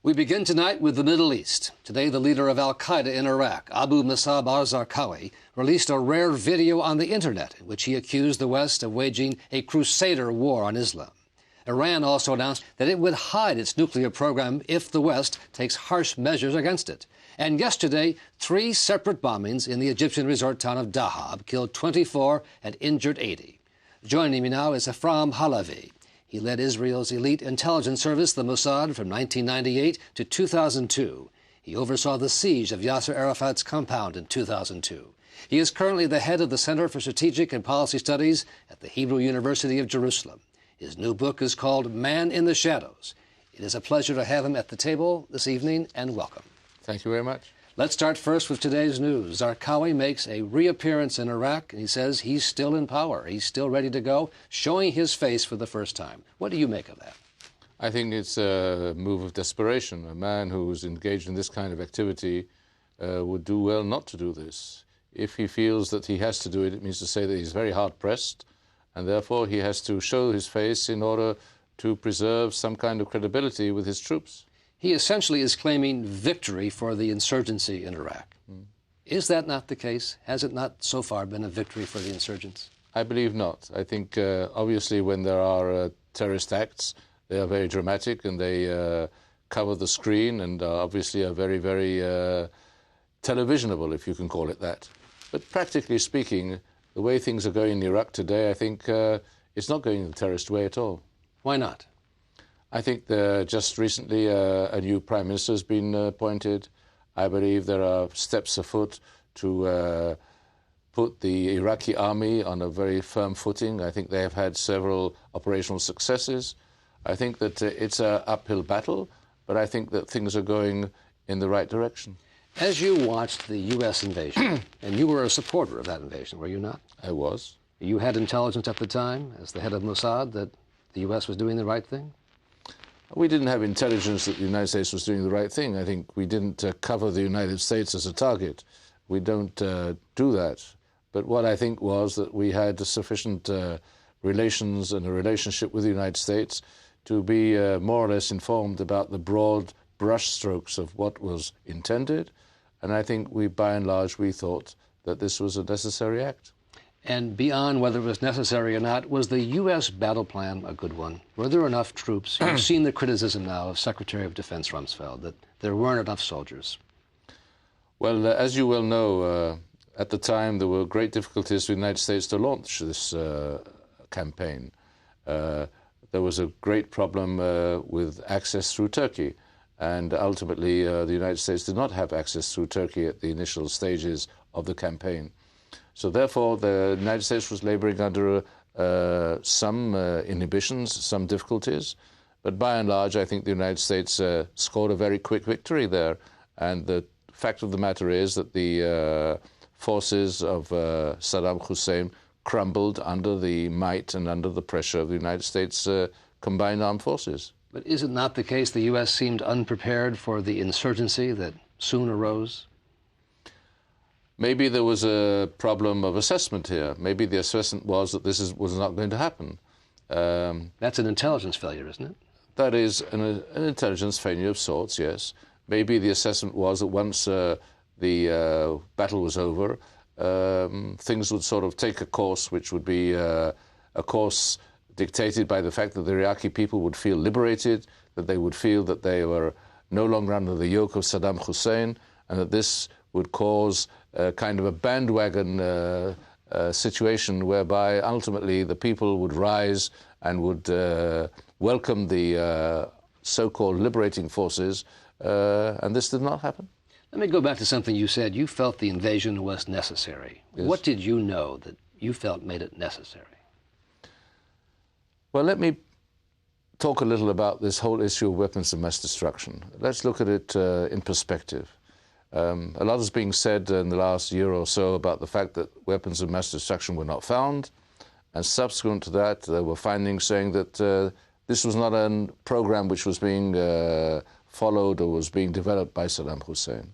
We begin tonight with the Middle East. Today, the leader of al-Qaeda in Iraq, Abu Musab al-Zarqawi, released a rare video on the internet in which he accused the West of waging a crusader war on Islam. Iran also announced that it would hide its nuclear program if the West takes harsh measures against it. And yesterday, 3 separate bombings in the Egyptian resort town of Dahab killed 24 and injured 80. Joining me now is Efraim Halevy. He led Israel's elite intelligence service, the Mossad, from 1998 to 2002. He oversaw the siege of Yasser Arafat's compound in 2002. He is currently the head of the Center for Strategic and Policy Studies at the Hebrew University of Jerusalem. His new book is called Man in the Shadows. It is a pleasure to have him at the table this evening, and welcome. Thank you very much. Let's start first with today's news. Zarqawi makes a reappearance in Iraq, and he says he's still in power. He's still ready to go, showing his face for the first time. What do you make of that? I think it's a move of desperation. A man who's engaged in this kind of activity would do well not to do this. If he feels that he has to do it, it means to say that he's very hard-pressed, and therefore he has to show his face in order to preserve some kind of credibility with his troops. He essentially is claiming victory for the insurgency in Iraq. Is that not the case? Has it not so far been a victory for the insurgents? I believe not. I think, obviously, when there are terrorist acts, they are very dramatic and they cover the screen and obviously are very, very televisionable, if you can call it that. But practically speaking, the way things are going in Iraq today, I think it's not going the terrorist way at all. Why not? I think just recently a new prime minister has been appointed. I believe there are steps afoot to put the Iraqi army on a very firm footing. I think they have had several operational successes. I think that it's an uphill battle, but I think that things are going in the right direction. As you watched the U.S. invasion, and you were a supporter of that invasion, were you not? I was. You had intelligence at the time, as the head of Mossad, that the U.S. was doing the right thing? We didn't have intelligence that the United States was doing the right thing. I think we didn't cover the United States as a target. We don't do that. But what I think was that we had sufficient relations and a relationship with the United States to be more or less informed about the broad brushstrokes of what was intended. And I think we, by and large, we thought that this was a necessary act. And beyond whether it was necessary or not, was the U.S. battle plan a good one? Were there enough troops? You've seen the criticism now of Secretary of Defense Rumsfeld that there weren't enough soldiers. Well, as you well know, at the time there were great difficulties for the United States to launch this campaign. There was a great problem with access through Turkey, and ultimately the United States did not have access through Turkey at the initial stages of the campaign. So therefore, the United States was laboring under some inhibitions, some difficulties. But by and large, I think the United States scored a very quick victory there. And the fact of the matter is that the forces of Saddam Hussein crumbled under the might and under the pressure of the United States combined armed forces. But is it not the case the U.S. seemed unprepared for the insurgency that soon arose? Maybe there was a problem of assessment here. Maybe the assessment was that this was not going to happen. That's an intelligence failure, isn't it? That is an intelligence failure of sorts, yes. Maybe the assessment was that once the battle was over, things would sort of take a course which would be a course dictated by the fact that the Iraqi people would feel liberated, that they would feel that they were no longer under the yoke of Saddam Hussein, and that this would cause kind of a bandwagon situation whereby ultimately the people would rise and would welcome the so-called liberating forces, and this did not happen. Let me go back to something you said. You felt the invasion was necessary. Yes. What did you know that you felt made it necessary? Well, let me talk a little about this whole issue of weapons of mass destruction. Let's look at it in perspective. A lot is being said in the last year or so about the fact that weapons of mass destruction were not found, and subsequent to that there were findings saying that this was not a program which was being followed or was being developed by Saddam Hussein.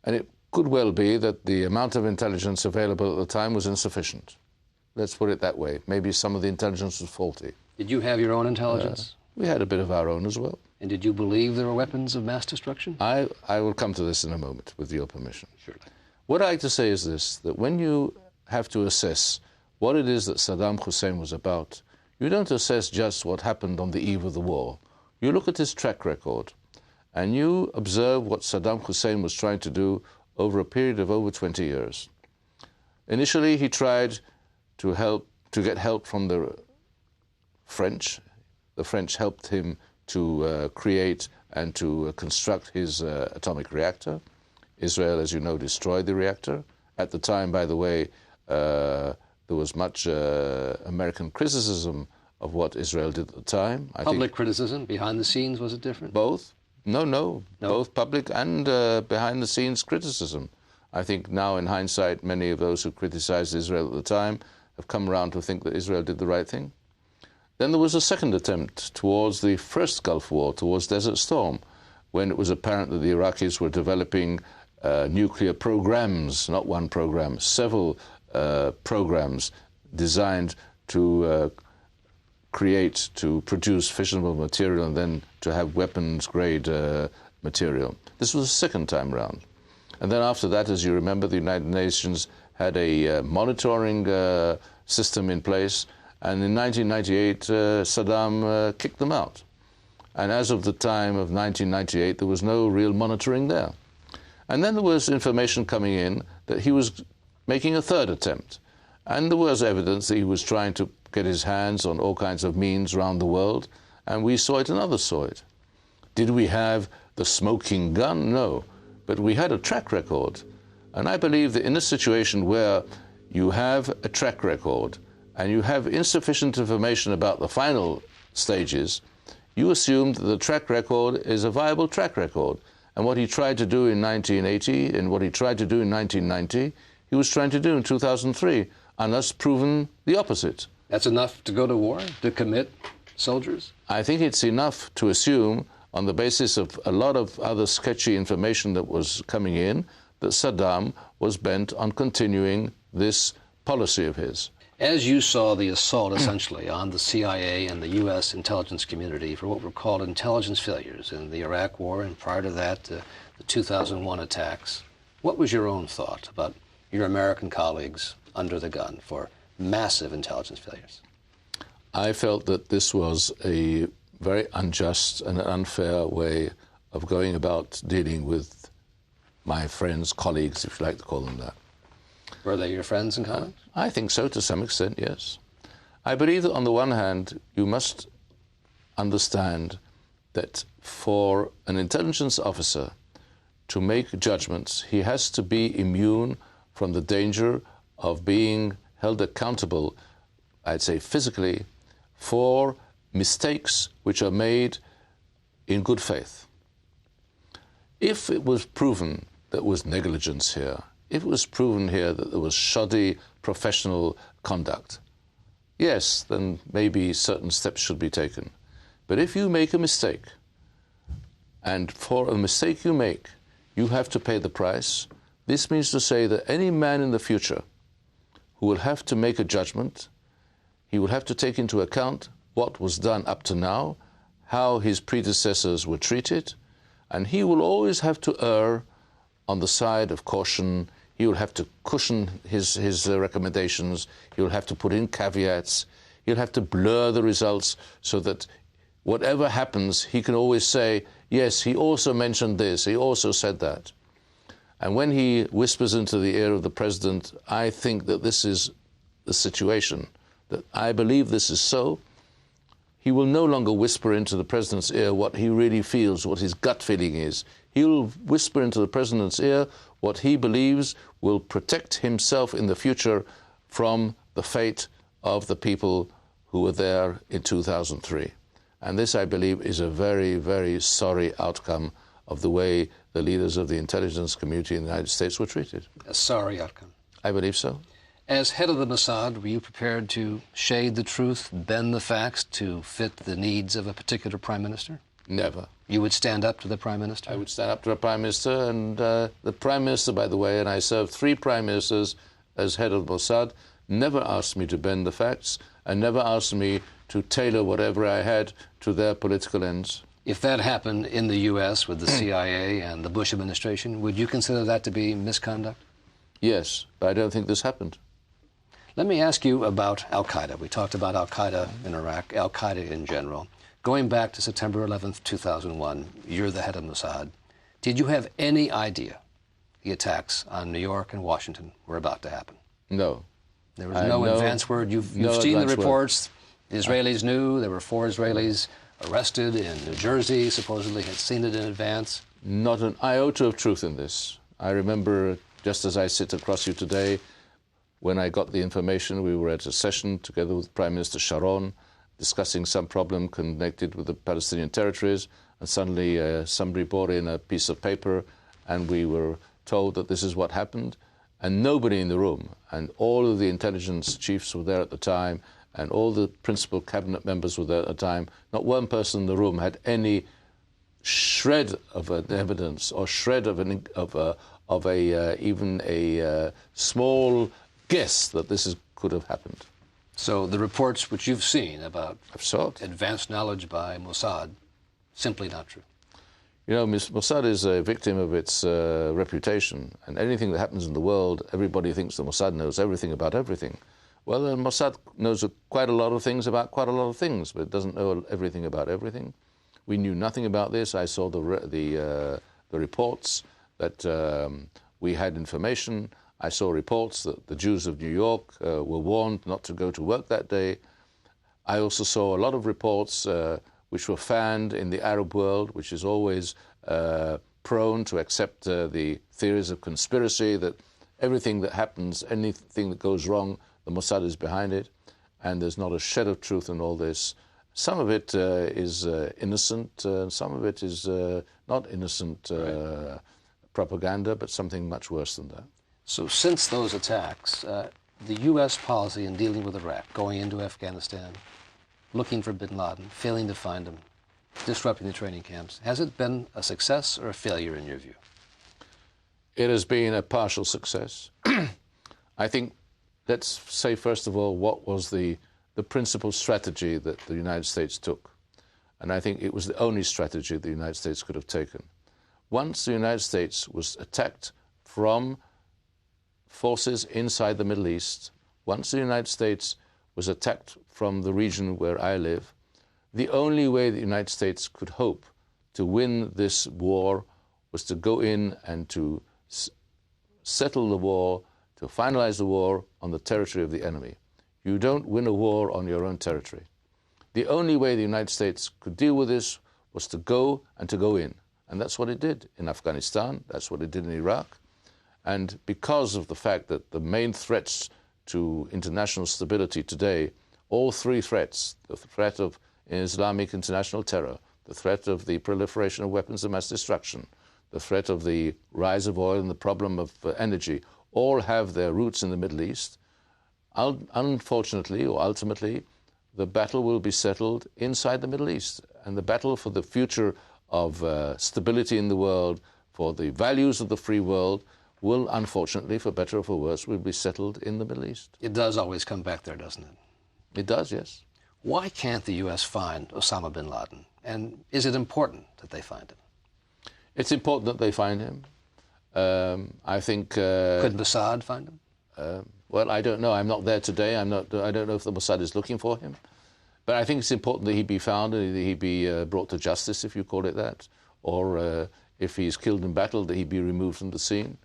And it could well be that the amount of intelligence available at the time was insufficient. Let's put it that way. Maybe some of the intelligence was faulty. Did you have your own intelligence? We had a bit of our own as well. And did you believe there were weapons of mass destruction? I will come to this in a moment, with your permission. Surely. What I like to say is this, that when you have to assess what it is that Saddam Hussein was about, you don't assess just what happened on the eve of the war. You look at his track record, and you observe what Saddam Hussein was trying to do over a period of over 20 years. Initially, he tried to get help from the French. The French helped him to create and to construct his atomic reactor. Israel, as you know, destroyed the reactor. At the time, by the way, there was much American criticism of what Israel did at the time. Public criticism? Behind the scenes, was it different? Both. No. Both public and behind-the-scenes criticism. I think now, in hindsight, many of those who criticized Israel at the time have come around to think that Israel did the right thing. Then there was a second attempt towards the first Gulf War, towards Desert Storm, when it was apparent that the Iraqis were developing nuclear programs, not one program, several programs designed to to produce fissionable material and then to have weapons-grade material. This was the second time round. And then after that, as you remember, the United Nations had a monitoring system in place, and in 1998, Saddam kicked them out. And as of the time of 1998, there was no real monitoring there. And then there was information coming in that he was making a third attempt. And there was evidence that he was trying to get his hands on all kinds of means around the world, and we saw it and others saw it. Did we have the smoking gun? No. But we had a track record. And I believe that in a situation where you have a track record and you have insufficient information about the final stages, you assume that the track record is a viable track record. And what he tried to do in 1980 and what he tried to do in 1990, he was trying to do in 2003, unless proven the opposite. That's enough to go to war, to commit soldiers? I think it's enough to assume, on the basis of a lot of other sketchy information that was coming in, that Saddam was bent on continuing this policy of his. As you saw the assault, essentially, on the CIA and the U.S. intelligence community for what were called intelligence failures in the Iraq War, and prior to that, the 2001 attacks, what was your own thought about your American colleagues under the gun for massive intelligence failures? I felt that this was a very unjust and unfair way of going about dealing with my friends, colleagues, if you like to call them that. Were they your friends and colleagues? I think so, to some extent, yes. I believe that on the one hand, you must understand that for an intelligence officer to make judgments, he has to be immune from the danger of being held accountable, I'd say physically, for mistakes which are made in good faith. If it was proven that there was negligence here, if it was proven here that there was shoddy professional conduct, yes, then maybe certain steps should be taken. But if you make a mistake, and for a mistake you make, you have to pay the price, this means to say that any man in the future who will have to make a judgment, he will have to take into account what was done up to now, how his predecessors were treated, and he will always have to err on the side of caution. He will have to cushion his recommendations. He will have to put in caveats. He'll have to blur the results so that whatever happens, he can always say, yes, he also mentioned this, he also said that. And when he whispers into the ear of the president, I think that this is the situation, that I believe this is so, he will no longer whisper into the president's ear what he really feels, what his gut feeling is. He will whisper into the president's ear what he believes will protect himself in the future from the fate of the people who were there in 2003. And this, I believe, is a very, very sorry outcome of the way the leaders of the intelligence community in the United States were treated. A sorry outcome. I believe so. As head of the Mossad, were you prepared to shade the truth, bend the facts to fit the needs of a particular prime minister? Never. You would stand up to the prime minister? I would stand up to the prime minister, and the prime minister, by the way, and I served 3 prime ministers as head of Mossad, never asked me to bend the facts and never asked me to tailor whatever I had to their political ends. If that happened in the U.S. with the CIA and the Bush administration, would you consider that to be misconduct? Yes, but I don't think this happened. Let me ask you about al-Qaeda. We talked about al-Qaeda in Iraq, al-Qaeda in general. Going back to September 11th, 2001, you're the head of Mossad. Did you have any idea the attacks on New York and Washington were about to happen? No. There was no advance word. You've seen the reports. The Israelis knew. There were 4 Israelis arrested in New Jersey, supposedly had seen it in advance. Not an iota of truth in this. I remember, just as I sit across you today, when I got the information, we were at a session together with Prime Minister Sharon, discussing some problem connected with the Palestinian territories, and suddenly somebody brought in a piece of paper, and we were told that this is what happened, and nobody in the room, and all of the intelligence chiefs were there at the time, and all the principal cabinet members were there at the time. Not one person in the room had any shred of evidence or shred of even a small guess that this could have happened. So the reports which you've seen about advanced knowledge by Mossad, simply not true. You know, Mossad is a victim of its reputation, and anything that happens in the world, everybody thinks that Mossad knows everything about everything. Well, Mossad knows quite a lot of things about quite a lot of things, but it doesn't know everything about everything. We knew nothing about this. I saw the reports that we had information. I saw reports that the Jews of New York were warned not to go to work that day. I also saw a lot of reports which were fanned in the Arab world, which is always prone to accept the theories of conspiracy, that everything that happens, anything that goes wrong, the Mossad is behind it, and there's not a shed of truth in all this. Some of it is innocent, some of it is not innocent propaganda, but something much worse than that. So since those attacks, the U.S. policy in dealing with Iraq, going into Afghanistan, looking for bin Laden, failing to find him, disrupting the training camps, has it been a success or a failure in your view? It has been a partial success. I think, let's say first of all, what was the principal strategy that the United States took? And I think it was the only strategy the United States could have taken. Once the United States was attacked from forces inside the Middle East, once the United States was attacked from the region where I live, the only way the United States could hope to win this war was to go in and to settle the war, to finalize the war on the territory of the enemy. You don't win a war on your own territory. The only way the United States could deal with this was to go and to go in. And that's what it did in Afghanistan, that's what it did in Iraq. And because of the fact that the main threats to international stability today, all 3 threats, the threat of Islamic international terror, the threat of the proliferation of weapons of mass destruction, the threat of the rise of oil and the problem of energy, all have their roots in the Middle East. Unfortunately, or ultimately, the battle will be settled inside the Middle East. And the battle for the future of stability in the world, for the values of the free world, will, unfortunately, for better or for worse, will be settled in the Middle East. It does always come back there, doesn't it? It does, yes. Why can't the U.S. find Osama bin Laden? And is it important that they find him? It's important that they find him. I think... Could Mossad find him? Well, I don't know. I'm not there today. I don't know if the Mossad is looking for him. But I think it's important that he be found and that he be brought to justice, if you call it that. Or if he's killed in battle, that he be removed from the scene.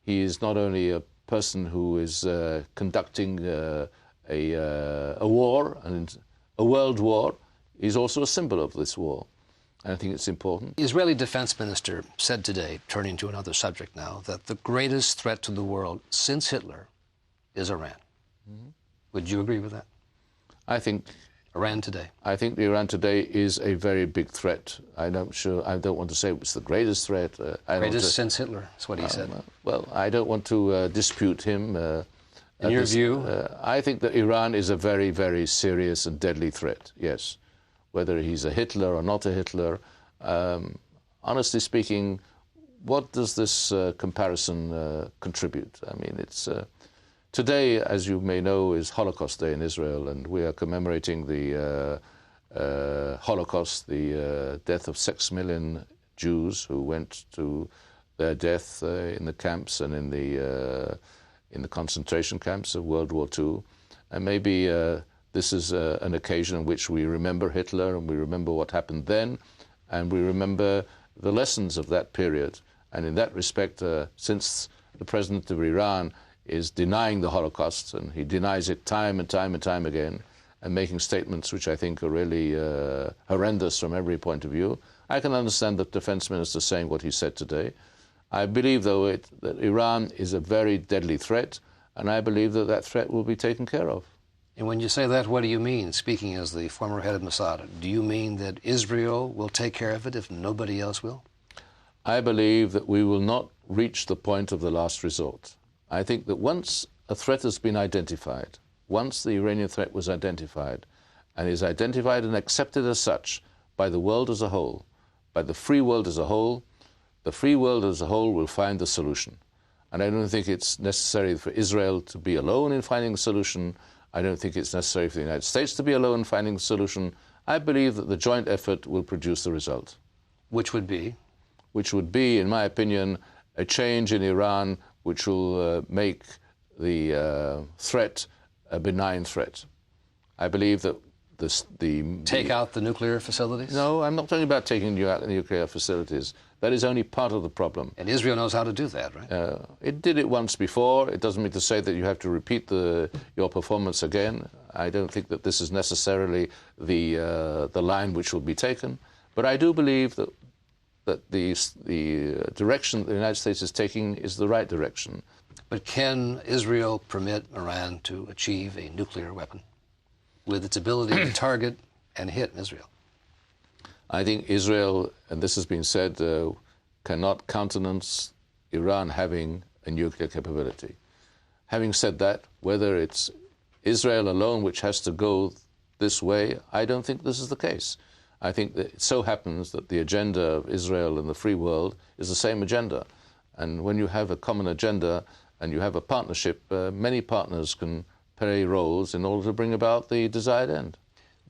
He is not only a person who is conducting a war, and a world war, he's also a symbol of this war. And I think it's important. The Israeli defense minister said today, turning to another subject now, that the greatest threat to the world since Hitler is Iran. Mm-hmm. Would you agree with that? I think... Iran today? I think Iran today is a very big threat. I don't want to say it's the greatest threat. Greatest since Hitler, that's what he said. Well, I don't want to dispute him. In your view? I think that Iran is a very, very serious and deadly threat, yes. Whether he's a Hitler or not a Hitler. Honestly speaking, what does this comparison contribute? I mean, it's... Today, as you may know, is Holocaust Day in Israel, and we are commemorating the Holocaust, the death of 6 million Jews who went to their death in the camps and in the concentration camps of World War II. And maybe this is an occasion in which we remember Hitler and we remember what happened then, and we remember the lessons of that period. And in that respect, since the president of Iran is denying the Holocaust, and he denies it time and time and time again, and making statements which I think are really horrendous from every point of view, I can understand the defense minister saying what he said today. I believe, though, that Iran is a very deadly threat, and I believe that that threat will be taken care of. And when you say that, what do you mean? Speaking as the former head of Mossad, do you mean that Israel will take care of it if nobody else will? I believe that we will not reach the point of the last resort. I think that once a threat has been identified, once the Iranian threat was identified, and is identified and accepted as such by the world as a whole, by the free world as a whole, the free world as a whole will find a solution. And I don't think it's necessary for Israel to be alone in finding a solution. I don't think it's necessary for the United States to be alone in finding a solution. I believe that the joint effort will produce the result. Which would be? Which would be, in my opinion, a change in Iran which will make the threat a benign threat. I believe that Take out the nuclear facilities? No, I'm not talking about taking out the nuclear facilities. That is only part of the problem. And Israel knows how to do that, right? It did it once before. It doesn't mean to say that you have to repeat your performance again. I don't think that this is necessarily the line which will be taken. But I do believe that the direction that the United States is taking is the right direction. But can Israel permit Iran to achieve a nuclear weapon with its ability to target and hit Israel? I think Israel, and this has been said, cannot countenance Iran having a nuclear capability. Having said that, whether it's Israel alone which has to go this way, I don't think this is the case. I think that it so happens that the agenda of Israel and the free world is the same agenda. And when you have a common agenda and you have a partnership, many partners can play roles in order to bring about the desired end.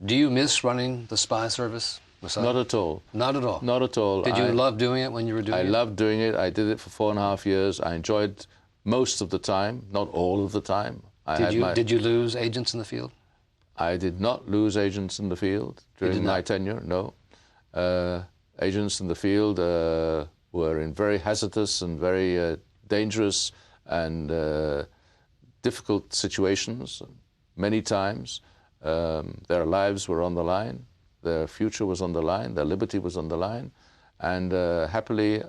Do you miss running the spy service, Mossad? Not at all. Not at all? Not at all. Did you love doing it when you were doing it? I loved doing it. I did it for 4.5 years. I enjoyed most of the time, not all of the time. Did you lose agents in the field? I did not lose agents in the field during my tenure, no. Agents in the field were in very hazardous and very dangerous and difficult situations many times. Their lives were on the line, their future was on the line, their liberty was on the line, and happily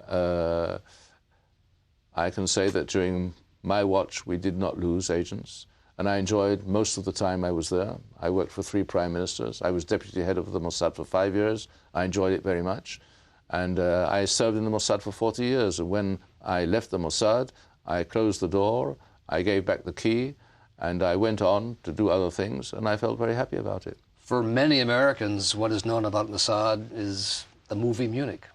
I can say that during my watch we did not lose agents, and I enjoyed most of the time I was there. I worked for 3 prime ministers. I was deputy head of the Mossad for 5 years. I enjoyed it very much, and I served in the Mossad for 40 years, and when I left the Mossad I closed the door, I gave back the key, and I went on to do other things, and I felt very happy about it. For many Americans, what is known about Mossad is the movie Munich.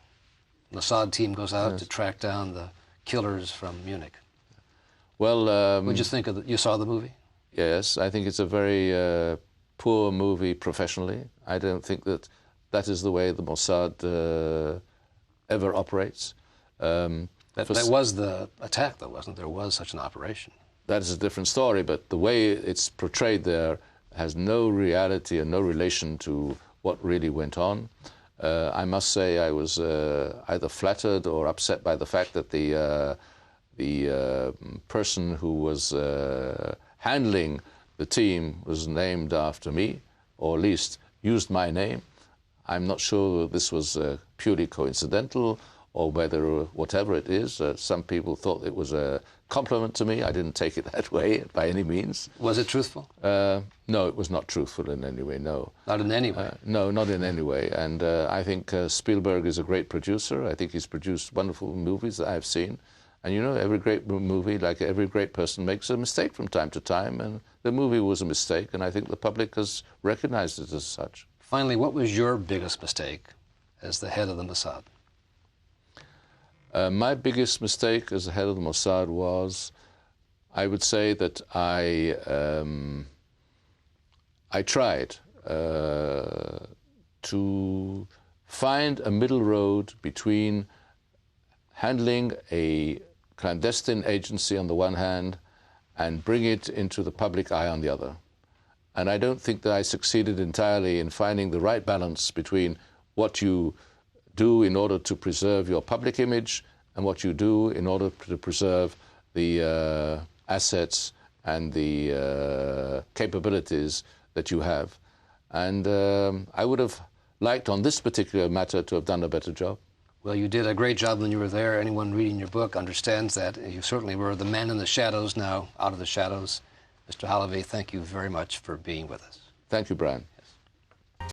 The Mossad team goes out to track down the killers from Munich. Well, what did you think of it? You saw the movie? Yes, I think it's a very poor movie professionally. I don't think that that is the way the Mossad ever operates. That was the attack, though, wasn't there? There was such an operation. That is a different story, but the way it's portrayed there has no reality and no relation to what really went on. I must say I was either flattered or upset by the fact that the person who was handling the team was named after me, or at least used my name. I'm not sure this was purely coincidental or whether whatever it is. Some people thought it was a compliment to me. I didn't take it that way by any means. Was it truthful? No, it was not truthful in any way, no. Not in any way? No, not in any way. And I think Spielberg is a great producer. I think he's produced wonderful movies that I've seen. And you know, every great movie, like every great person, makes a mistake from time to time. And the movie was a mistake, and I think the public has recognized it as such. Finally, what was your biggest mistake as the head of the Mossad? My biggest mistake as the head of the Mossad was, I would say that I tried to find a middle road between handling a clandestine agency on the one hand and bring it into the public eye on the other. And I don't think that I succeeded entirely in finding the right balance between what you do in order to preserve your public image and what you do in order to preserve the assets and the capabilities that you have. And I would have liked on this particular matter to have done a better job. Well, you did a great job when you were there. Anyone reading your book understands that. You certainly were the man in the shadows, now out of the shadows. Mr. Halevy, thank you very much for being with us. Thank you, Brian.